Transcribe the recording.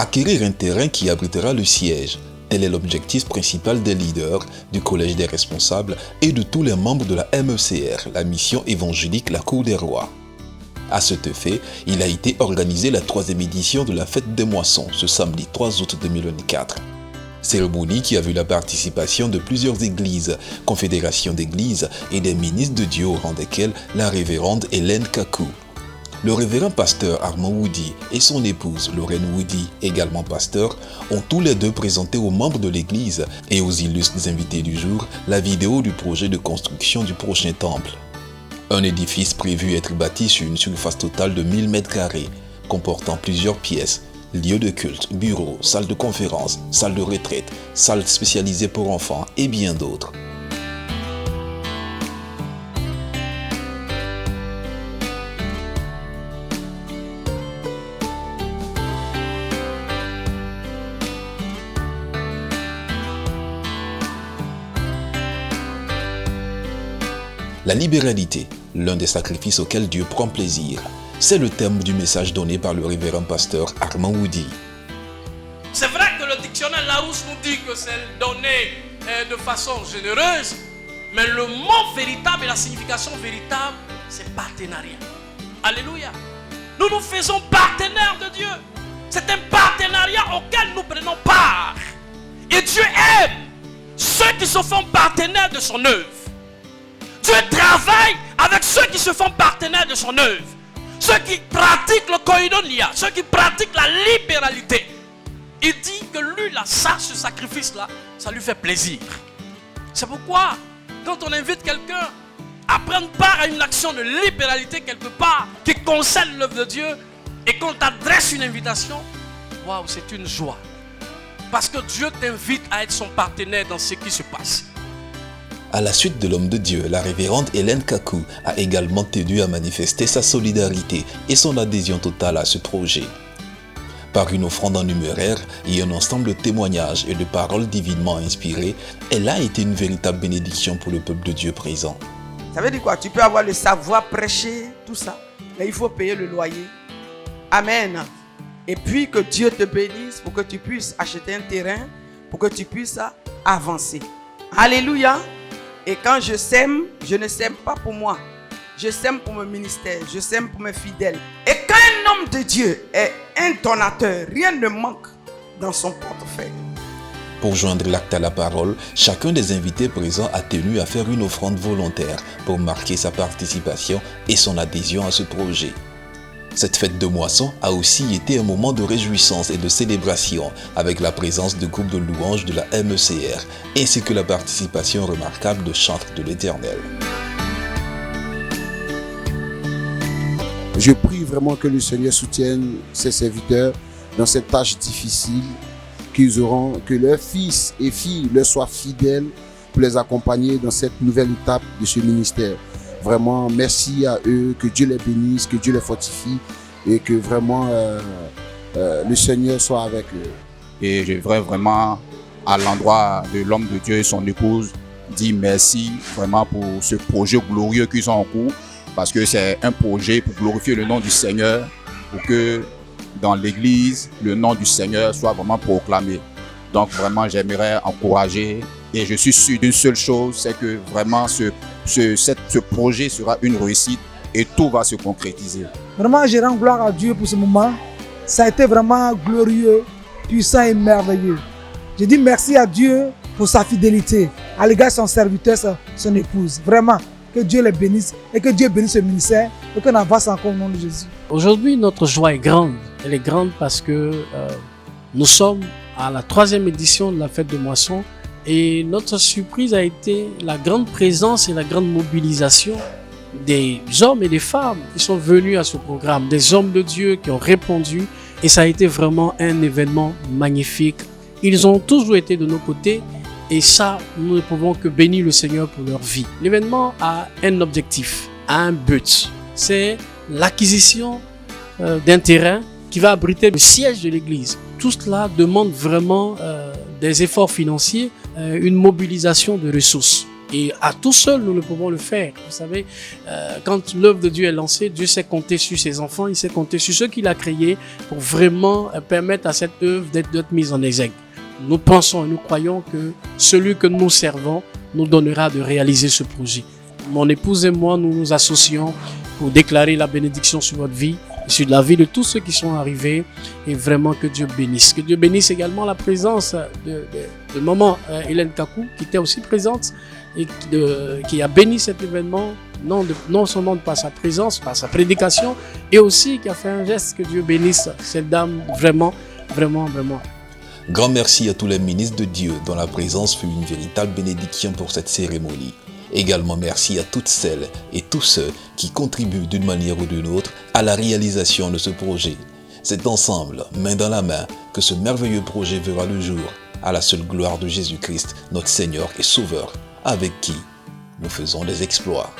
Acquérir un terrain qui abritera le siège. Tel est l'objectif principal des leaders, du collège des responsables et de tous les membres de la MECR, la mission évangélique La Cour des Rois. À cet effet, il a été organisé la 3e édition de la Fête des Moissons, ce samedi 3 août 2024. Cérémonie qui a vu la participation de plusieurs églises, confédérations d'églises et des ministres de Dieu au rang desquels la révérende Hélène Kakou. Le révérend pasteur Armand Woody et son épouse Lorraine Woody, également pasteur, ont tous les deux présenté aux membres de l'église et aux illustres invités du jour la vidéo du projet de construction du prochain temple. Un édifice prévu être bâti sur une surface totale de 1000 m², comportant plusieurs pièces, lieux de culte, bureaux, salles de conférence, salles de retraite, salles spécialisées pour enfants et bien d'autres. La libéralité, l'un des sacrifices auxquels Dieu prend plaisir. C'est le thème du message donné par le révérend pasteur Armand Woody. C'est vrai que le dictionnaire Larousse nous dit que c'est donné de façon généreuse, mais le mot véritable et la signification véritable, c'est partenariat. Alléluia. Nous nous faisons partenaires de Dieu. C'est un partenariat auquel nous prenons part. Et Dieu aime ceux qui se font partenaires de son œuvre. Dieu travaille avec ceux qui se font partenaires de son œuvre. Ceux qui pratiquent le koinonia, ceux qui pratiquent la libéralité. Il dit que lui, là, ça, ce sacrifice-là, ça lui fait plaisir. C'est pourquoi, quand on invite quelqu'un à prendre part à une action de libéralité quelque part, qui concerne l'œuvre de Dieu, et qu'on t'adresse une invitation, waouh, c'est une joie. Parce que Dieu t'invite à être son partenaire dans ce qui se passe. À la suite de l'homme de Dieu, la révérende Hélène Kakou a également tenu à manifester sa solidarité et son adhésion totale à ce projet. Par une offrande en numéraire et un ensemble de témoignages et de paroles divinement inspirées, elle a été une véritable bénédiction pour le peuple de Dieu présent. Ça veut dire quoi? Tu peux avoir le savoir, prêcher, tout ça, mais il faut payer le loyer. Amen. Et puis que Dieu te bénisse pour que tu puisses acheter un terrain, pour que tu puisses avancer. Alléluia. Et quand je sème, je ne sème pas pour moi. Je sème pour mon ministère, je sème pour mes fidèles. Et quand un homme de Dieu est un donateur, rien ne manque dans son portefeuille. Pour joindre l'acte à la parole, chacun des invités présents a tenu à faire une offrande volontaire pour marquer sa participation et son adhésion à ce projet. Cette fête de moisson a aussi été un moment de réjouissance et de célébration avec la présence de groupes de louanges de la MECR ainsi que la participation remarquable de chantres de l'Éternel. Je prie vraiment que le Seigneur soutienne ses serviteurs dans cette tâche difficile, que leurs fils et filles leur soient fidèles pour les accompagner dans cette nouvelle étape de ce ministère. Vraiment, merci à eux, que Dieu les bénisse, que Dieu les fortifie et que vraiment le Seigneur soit avec eux. Et je voudrais vraiment, à l'endroit de l'homme de Dieu et son épouse, dire merci vraiment pour ce projet glorieux qu'ils ont en cours, parce que c'est un projet pour glorifier le nom du Seigneur, pour que dans l'église, le nom du Seigneur soit vraiment proclamé. Donc vraiment, j'aimerais encourager et je suis sûr d'une seule chose, c'est que vraiment ce projet sera une réussite et tout va se concrétiser. Vraiment, je rends gloire à Dieu pour ce moment. Ça a été vraiment glorieux, puissant et merveilleux. Je dis merci à Dieu pour sa fidélité à l'égard de son serviteur, son épouse. Vraiment, que Dieu les bénisse et que Dieu bénisse ce ministère et qu'on avance encore au nom de Jésus. Aujourd'hui, notre joie est grande. Elle est grande parce que nous sommes à la 3e édition de la Fête de Moisson. Et notre surprise a été la grande présence et la grande mobilisation des hommes et des femmes qui sont venus à ce programme, des hommes de Dieu qui ont répondu et ça a été vraiment un événement magnifique. Ils ont toujours été de nos côtés et ça, nous ne pouvons que bénir le Seigneur pour leur vie. L'événement a un objectif, a un but, c'est l'acquisition d'un terrain qui va abriter le siège de l'église. Tout cela demande vraiment des efforts financiers, une mobilisation de ressources. Et à tout seul, nous ne pouvons le faire. Vous savez, quand l'œuvre de Dieu est lancée, Dieu sait compter sur ses enfants, il sait compter sur ceux qu'il a créés pour vraiment permettre à cette œuvre d'être mise en exergue. Nous pensons et nous croyons que celui que nous servons nous donnera de réaliser ce projet. Mon épouse et moi, nous nous associons pour déclarer la bénédiction sur votre vie, sur la vie de tous ceux qui sont arrivés, et vraiment que Dieu bénisse. Que Dieu bénisse également la présence de maman Hélène Kakou, qui était aussi présente et qui a béni cet événement, non seulement par sa présence, par sa prédication, et aussi qui a fait un geste. Que Dieu bénisse cette dame vraiment, vraiment, vraiment. Grand merci à tous les ministres de Dieu dont la présence fut une véritable bénédiction pour cette cérémonie. Également merci à toutes celles et tous ceux qui contribuent d'une manière ou d'une autre à la réalisation de ce projet. C'est ensemble, main dans la main, que ce merveilleux projet verra le jour, à la seule gloire de Jésus-Christ, notre Seigneur et Sauveur, avec qui nous faisons des exploits.